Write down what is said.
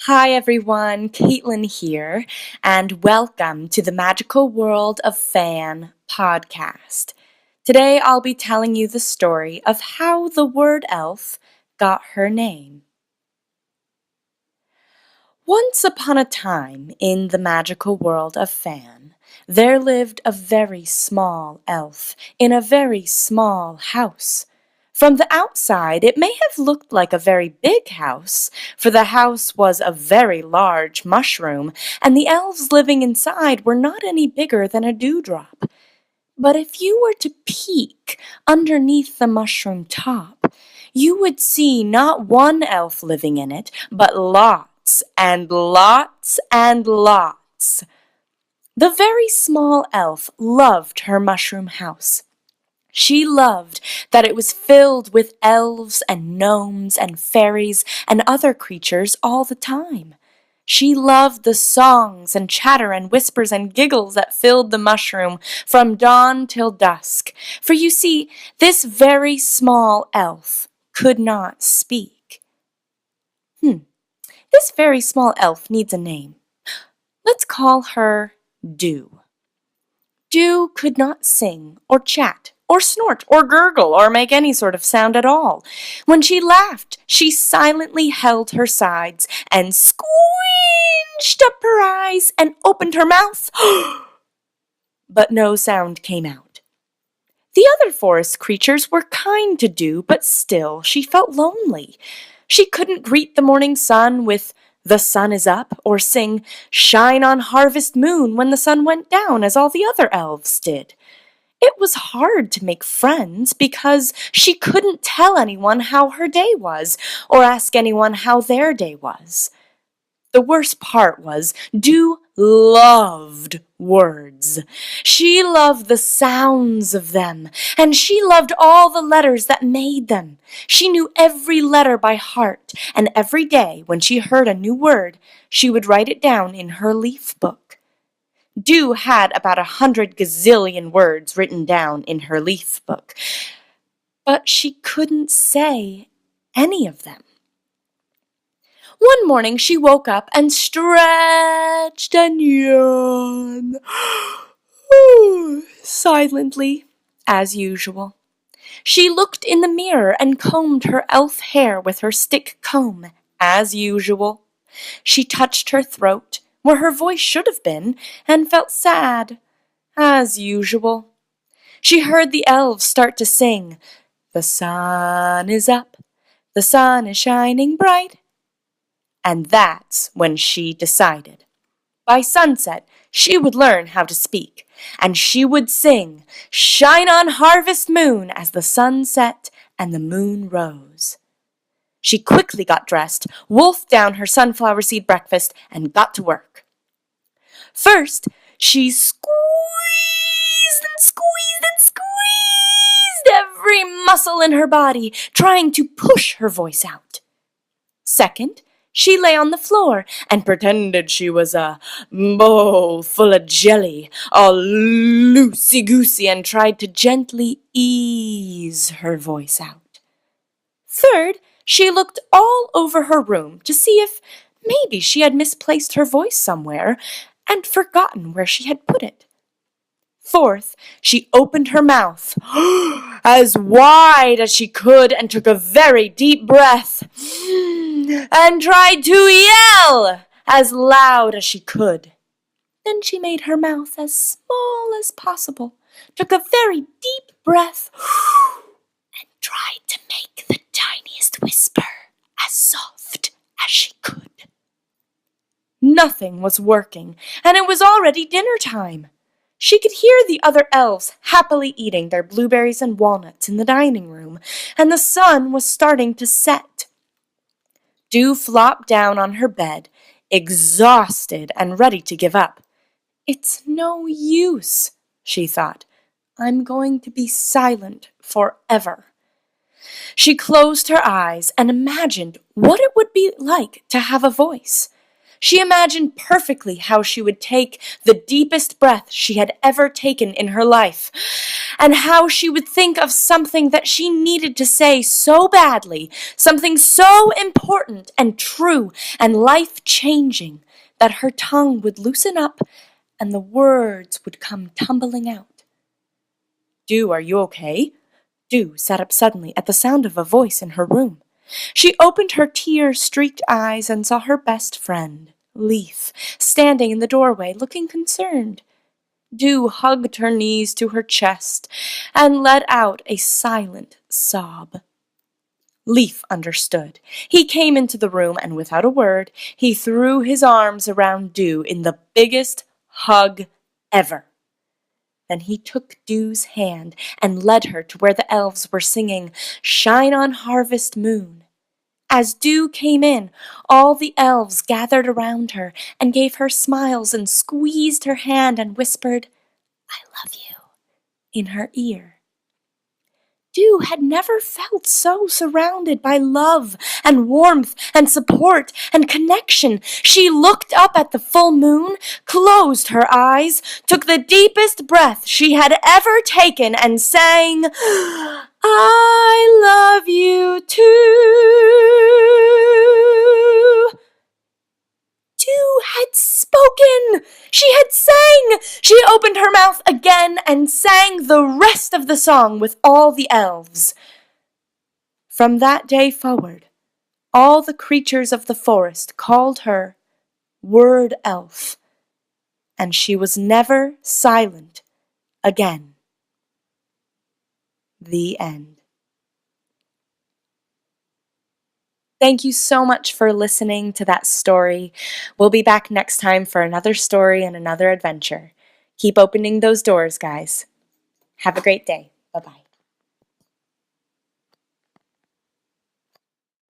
Hi everyone, Caitlin here, and welcome to the Magical World of Fan podcast. Today I'll be telling you the story of how the word elf got her name. Once upon a time in the magical world of Fan, there lived a very small elf in a very small house. From the outside, it may have looked like a very big house, for the house was a very large mushroom, and the elves living inside were not any bigger than a dewdrop. But if you were to peek underneath the mushroom top, you would see not one elf living in it, but lots and lots and lots. The very small elf loved her mushroom house. She loved that it was filled with elves and gnomes and fairies and other creatures all the time. She loved the songs and chatter and whispers and giggles that filled the mushroom from dawn till dusk. For you see, this very small elf could not speak. This very small elf needs a name. Let's call her Dew. Dew could not sing or chat or snort or gurgle or make any sort of sound at all. When she laughed, she silently held her sides and squinched up her eyes and opened her mouth. But no sound came out. The other forest creatures were kind to Dew, but still she felt lonely. She couldn't greet the morning sun with "The sun is up," or sing "Shine on harvest moon" when the sun went down, as all the other elves did. It was hard to make friends because she couldn't tell anyone how her day was, or ask anyone how their day was. The worst part was, Dew loved words. She loved the sounds of them, and she loved all the letters that made them. She knew every letter by heart, and every day when she heard a new word, she would write it down in her leaf book. Dew had about 100 gazillion words written down in her leaf book, but she couldn't say any of them. One morning she woke up and stretched and yawned silently, as usual. She looked in the mirror and combed her elf hair with her stick comb, as usual. She touched her throat, where her voice should have been, and felt sad, as usual. She heard the elves start to sing, "The sun is up, the sun is shining bright." And that's when she decided. By sunset, she would learn how to speak, and she would sing, "Shine on harvest moon," as the sun set and the moon rose. She quickly got dressed, wolfed down her sunflower seed breakfast, and got to work. First, she squeezed and squeezed and squeezed every muscle in her body, trying to push her voice out. Second, she lay on the floor and pretended she was a bowl full of jelly, all loosey-goosey, and tried to gently ease her voice out. Third, she looked all over her room to see if maybe she had misplaced her voice somewhere and forgotten where she had put it. Fourth, she opened her mouth as wide as she could and took a very deep breath and tried to yell as loud as she could. Then she made her mouth as small as possible, took a very deep breath, and tried to make the tiniest whisper as soft as she could. Nothing was working, and it was already dinner time. She could hear the other elves happily eating their blueberries and walnuts in the dining room, and the sun was starting to set. Dew flopped down on her bed, exhausted and ready to give up. "It's no use," she thought. "I'm going to be silent forever." She closed her eyes and imagined what it would be like to have a voice. She imagined perfectly how she would take the deepest breath she had ever taken in her life, and how she would think of something that she needed to say so badly, something so important and true and life-changing, that her tongue would loosen up and the words would come tumbling out. "Do, are you okay?" Do sat up suddenly at the sound of a voice in her room. She opened her tear-streaked eyes and saw her best friend, Leaf, standing in the doorway, looking concerned. Do hugged her knees to her chest and let out a silent sob. Leaf understood. He came into the room, and without a word, he threw his arms around Do in the biggest hug ever. Then he took Dew's hand and led her to where the elves were singing "Shine on Harvest Moon." As Dew came in, all the elves gathered around her and gave her smiles and squeezed her hand and whispered, "I love you," in her ear. Dew had never felt so surrounded by love and warmth and support and connection. She looked up at the full moon, closed her eyes, took the deepest breath she had ever taken, and sang, "I love you too." Dew had spoken! She had sang! She opened her mouth again and sang the rest of the song with all the elves. From that day forward, all the creatures of the forest called her Word Elf, and she was never silent again. The end. Thank you so much for listening to that story. We'll be back next time for another story and another adventure. Keep opening those doors, guys. Have a great day.